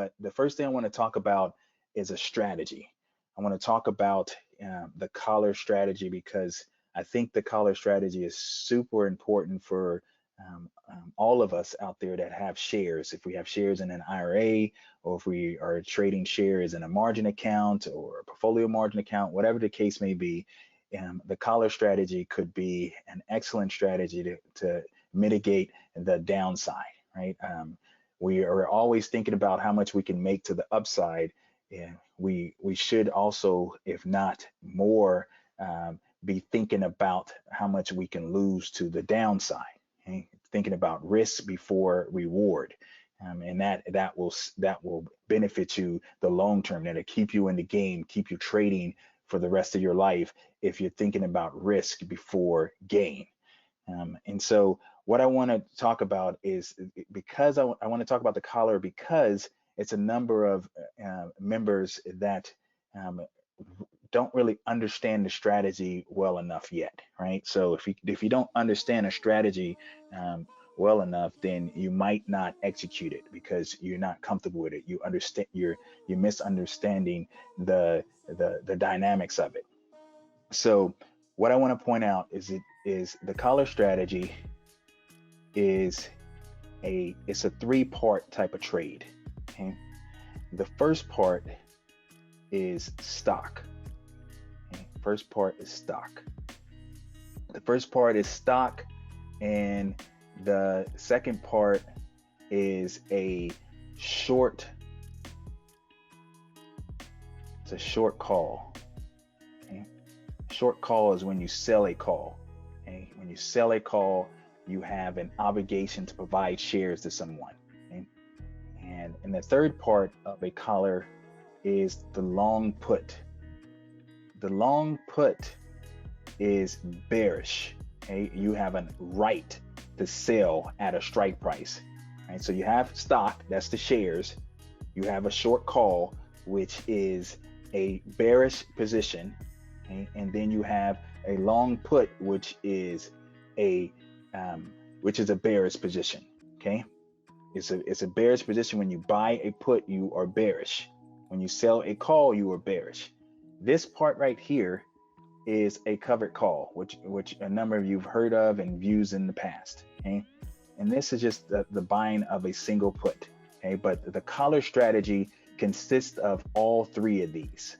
But the first thing I want to talk about is a strategy. I want to talk about the collar strategy because I think the collar strategy is super important for all of us out there that have shares. If we have shares in an IRA, or if we are trading shares in a margin account or a portfolio margin account, whatever the case may be, the collar strategy could be an excellent strategy to mitigate the downside, right? We are always thinking about how much we can make to the upside. And we should also, if not more, be thinking about how much we can lose to the downside. Okay? Thinking about risk before reward, and that will benefit you the long term. That'll keep you in the game, keep you trading for the rest of your life if you're thinking about risk before gain. And so what I want to talk about is, because I want to talk about the collar because it's a number of members that don't really understand the strategy well enough yet, right? So if you don't understand a strategy well enough, then you might not execute it because you're not comfortable with it. You're misunderstanding the dynamics of it. So what I want to point out is the collar strategy is it's a three-part type of trade. Okay, the first part is stock. Okay? First part is stock. The first part is stock, and the second part is a short. It's a short call. Okay? Short call is when you sell a call. Okay? When you sell a call, you have an obligation to provide shares to someone. Okay? And the third part of a collar is the long put. The long put is bearish. Okay? You have a right to sell at a strike price. Right? So you have stock, that's the shares. You have a short call, which is a bearish position. Okay? And then you have a long put, which is a bearish position. Okay, it's a bearish position. When you buy a put, you are bearish. When you sell a call, you are bearish. This part right here is a covered call, which a number of you've heard of and used in the past. Okay, and this is just the buying of a single put. Okay, but the collar strategy consists of all three of these.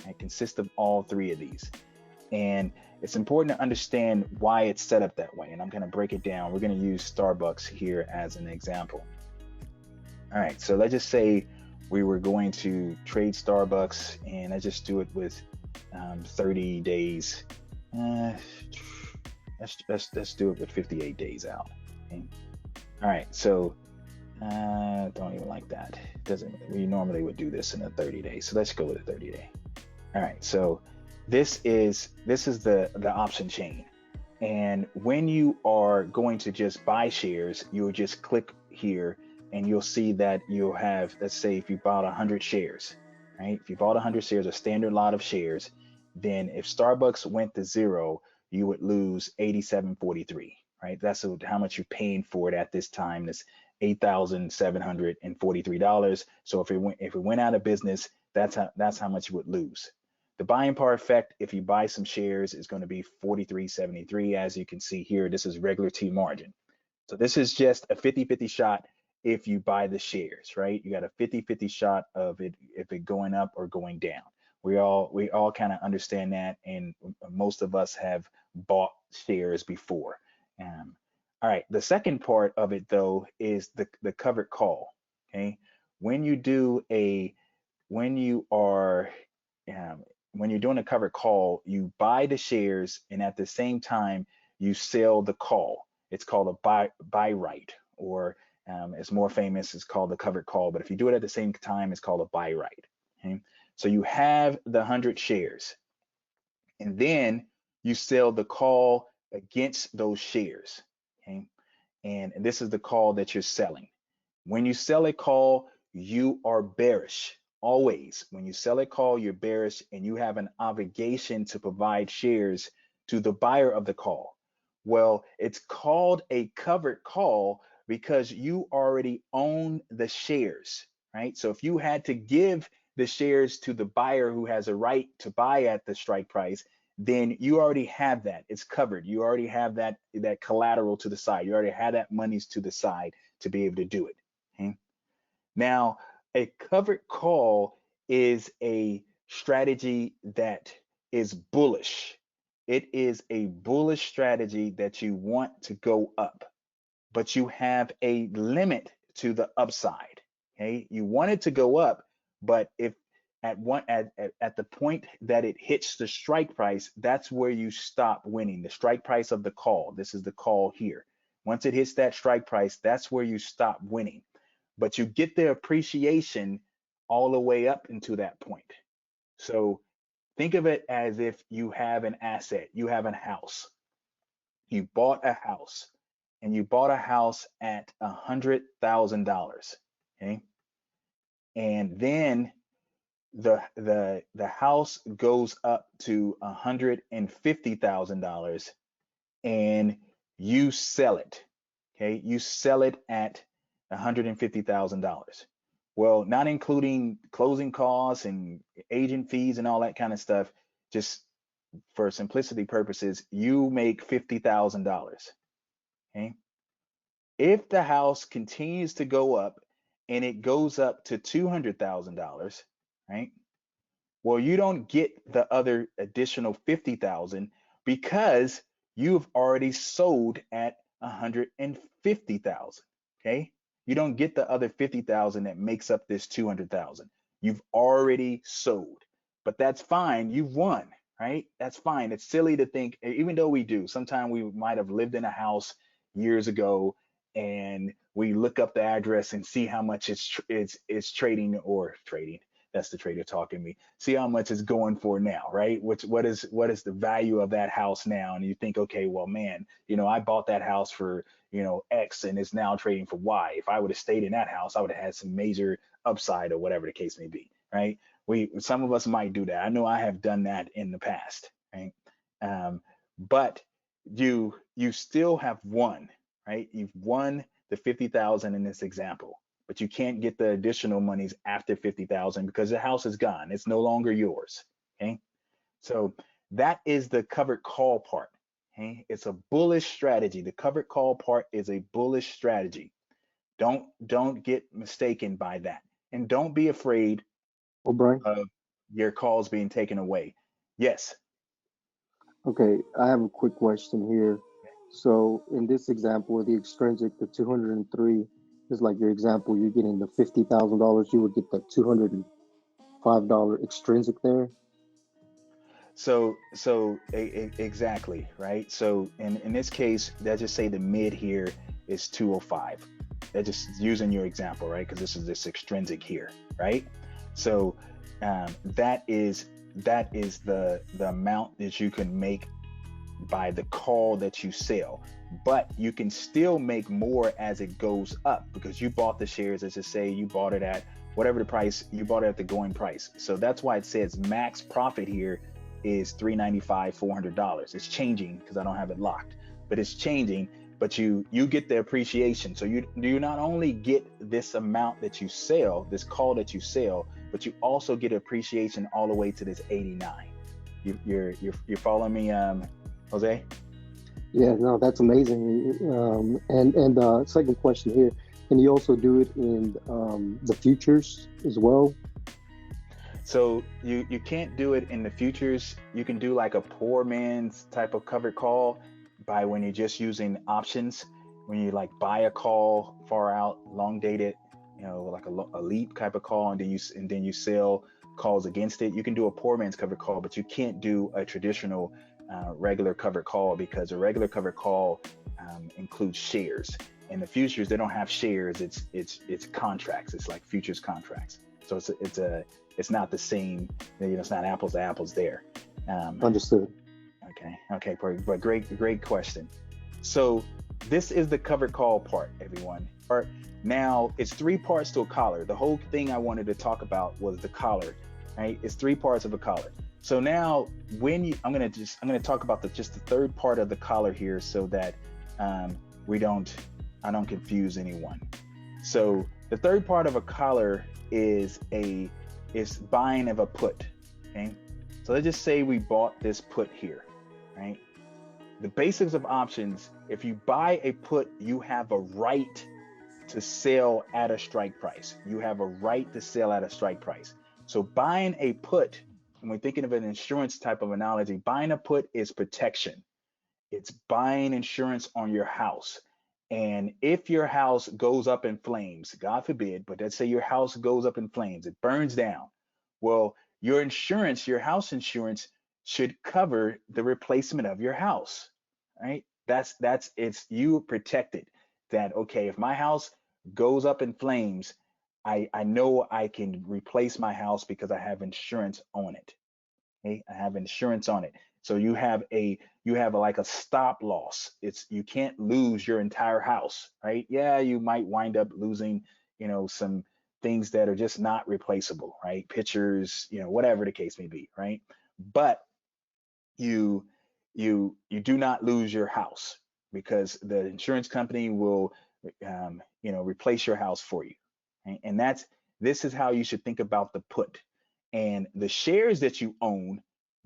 It consists of all three of these. And it's important to understand why it's set up that way. And I'm going to break it down. We're going to use Starbucks here as an example. All right, so let's just say we were going to trade Starbucks, and let's just do it with 30 days. Let's do it with 58 days out. Okay? All right, so don't even like that. We normally would do this in a 30 days. So let's go with a 30 day. All right, so this is the option chain. And when you are going to just buy shares, you'll just click here and you'll see that you'll have, let's say if you bought 100 shares, right? If you bought 100 shares, a standard lot of shares, then if Starbucks went to zero, you would lose 87.43, right? That's how much you're paying for it at this time. That's $8,743. So if it went out of business, that's how much you would lose. The buying power effect, if you buy some shares, is going to be 43.73. As you can see here, this is regular T margin. So this is just a 50-50 shot if you buy the shares, right? You got a 50-50 shot of it if it going up or going down. We all kind of understand that, and most of us have bought shares before. All right, the second part of it though is the covered call. Okay, when you're doing a covered call, you buy the shares, and at the same time you sell the call. It's called a buy right, or it's more famous, it's called the covered call. But if you do it at the same time, it's called a buy right. Okay, so you have the 100 shares, and then you sell the call against those shares. Okay, and this is the call that you're selling. When you sell a call, you are bearish. Always, when you sell a call, you're bearish, and you have an obligation to provide shares to the buyer of the call. Well, it's called a covered call because you already own the shares, right? So if you had to give the shares to the buyer who has a right to buy at the strike price, then you already have that. It's covered. You already have that collateral to the side. You already have that monies to the side to be able to do it. Okay? Now, a covered call is a strategy that is bullish. It is a bullish strategy that you want to go up, but you have a limit to the upside. Okay, you want it to go up, but if at the point that it hits the strike price, that's where you stop winning. The strike price of the call. This is the call here. Once it hits that strike price, that's where you stop winning. But you get the appreciation all the way up into that point. So think of it as if you have an asset, you have a house. You bought a house and you bought a house at $100,000. Okay. And then the house goes up to $150,000 and you sell it. Okay, you sell it at $150,000. Well, not including closing costs and agent fees and all that kind of stuff, just for simplicity purposes, you make $50,000. Okay. If the house continues to go up and it goes up to $200,000, right? Well, you don't get the other additional 50,000 because you've already sold at 150,000. Okay. You don't get the other 50,000 that makes up this 200,000. You've already sold, but that's fine. You've won, right? That's fine. It's silly to think, even though we do, sometimes we might have lived in a house years ago and we look up the address and see how much it's trading or trading. That's the trader talking to me. See how much it's going for now, right? What is the value of that house now? And you think, okay, well, man, I bought that house for, X and it's now trading for Y. If I would have stayed in that house, I would have had some major upside or whatever the case may be, right? Some of us might do that. I know I have done that in the past, right? But you still have won, right? You've won the 50,000 in this example, but you can't get the additional monies after 50,000 because the house is gone. It's no longer yours. Okay. So that is the covered call part. Okay. It's a bullish strategy. The covered call part is a bullish strategy. Don't get mistaken by that. And don't be afraid Brian. of your calls being taken away. Yes. Okay, I have a quick question here. So in this example, the extrinsic, the 203 is like your example. You're getting the $50,000. You would get the $205 extrinsic there. Exactly, right? So in this case, let's just say the mid here is 205. That's just using your example, right? Because this is this extrinsic here, right? So that is the amount that you can make by the call that you sell. But you can still make more as it goes up because you bought the shares, as I say, you bought it at whatever the price, you bought it at the going price. So that's why it says max profit here is $395, $400. It's changing because I don't have it locked, but it's changing. But you get the appreciation. So you not only get this amount that you sell, this call that you sell, but you also get appreciation all the way to this 89. You're following me, Jose? Yeah, no, that's amazing. And second question here, can you also do it in the futures as well? So you can't do it in the futures. You can do like a poor man's type of covered call by when you're just using options. When you like buy a call far out, long dated, like a leap type of call, and then you sell calls against it. You can do a poor man's covered call, but you can't do a traditional regular covered call because a regular covered call includes shares. In the futures, they don't have shares. It's contracts. It's like futures contracts. So it's not the same. It's not apples to apples there. Understood. Okay, but great question. So this is the covered call part, everyone. Now it's 3 parts to a collar. The whole thing I wanted to talk about was the collar, right? It's 3 parts of a collar. So now I'm gonna talk about just the third part of the collar here, so that I don't confuse anyone. So the third part of a collar is buying of a put. Okay, so let's just say we bought this put here, right? The basics of options: if you buy a put, you have a right to sell at a strike price. You have a right to sell at a strike price. So buying a put, when we're thinking of an insurance type of analogy, buying a put is protection. It's buying insurance on your house. And if your house goes up in flames, God forbid, but let's say your house goes up in flames, it burns down. Well, your insurance, your house insurance should cover the replacement of your house, right? That's it's you protected. That okay, if my house goes up in flames, I know I can replace my house because I have insurance on it. Okay, I have insurance on it. So you have like a stop loss. It's you can't lose your entire house, right? Yeah, you might wind up losing, some things that are just not replaceable, right? Pictures, whatever the case may be, right? But you you do not lose your house because the insurance company will replace your house for you. Right? And this is how you should think about the put. And the shares that you own,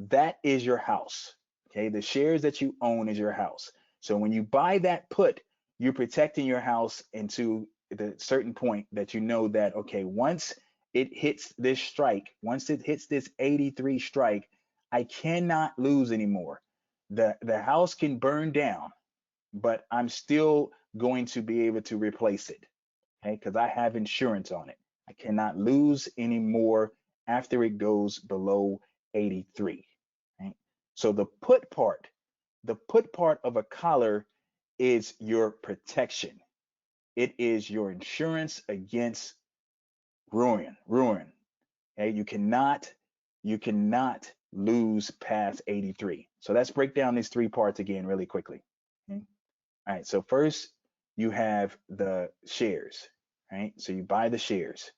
that is your house. Okay, the shares that you own is your house. So when you buy that put, you're protecting your house into the certain point that you know that okay, once it hits this strike, once it hits this 83 strike, I cannot lose anymore. The house can burn down, but I'm still going to be able to replace it, okay? Because I have insurance on it. I cannot lose anymore after it goes below 83, right? So the put part of a collar is your protection. It is your insurance against ruin. Okay, you cannot lose past 83. So let's break down these three parts again really quickly. Okay. All right, so first you have the shares, right? So you buy the shares.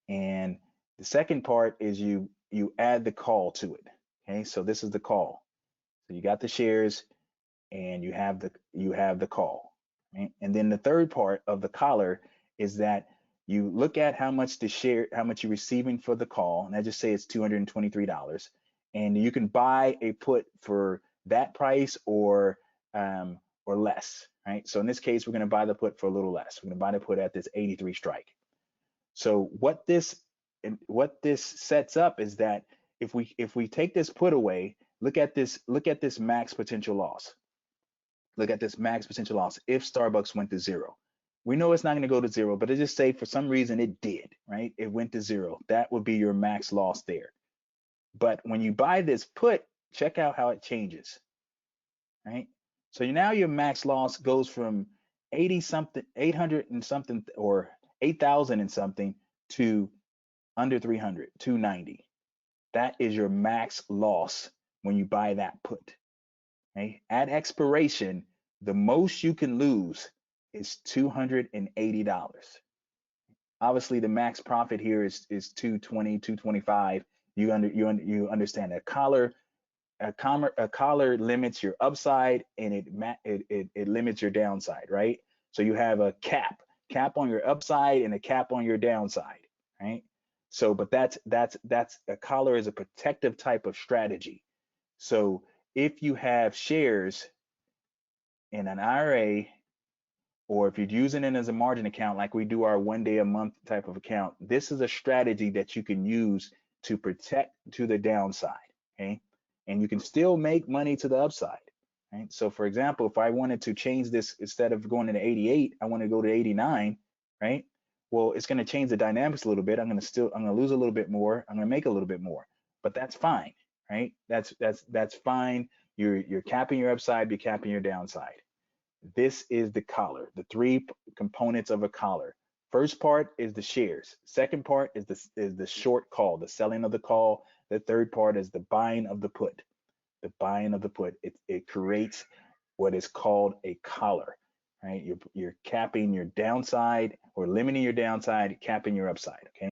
And the second part is you add the call to it. Okay, so this is the call. So you got the shares and you have the call. Right? And then the third part of the collar is that you look at how much you're receiving for the call, and I just say it's $223, and you can buy a put for that price or less, right? So in this case, we're going to buy the put for a little less. We're going to buy the put at this 83 strike. So what this sets up is that if we take this put away, look at this max potential loss. Look at this max potential loss if Starbucks went to zero. We know it's not going to go to zero, but let's just say for some reason it did, right? It went to zero. That would be your max loss there. But when you buy this put, check out how it changes, right? So now your max loss goes from 80 something, 800 and something, or 8,000 and something to under 300, 290. That is your max loss when you buy that put. Okay? At expiration, the most you can lose is $280. Obviously, the max profit here is 220, 225. You understand that a collar limits your upside and it limits your downside, right? So you have a cap on your upside and a cap on your downside, right? So, but that's a collar is a protective type of strategy. So if you have shares in an IRA, or if you're using it as a margin account, like we do our 1 day a month type of account, this is a strategy that you can use to protect to the downside, okay? And you can still make money to the upside, right? So for example, if I wanted to change this, instead of going to 88, I want to go to 89, right? Well, it's going to change the dynamics a little bit. I'm going to lose a little bit more. I'm going to make a little bit more, but that's fine, right? That's fine. You're capping your upside, you're capping your downside. This is the collar, the three components of a collar. First part is the shares. Second part is the short call, the selling of the call. The third part is the buying of the put. The buying of the put. It creates what is called a collar, right? You're capping your downside or limiting your downside, capping your upside. Okay.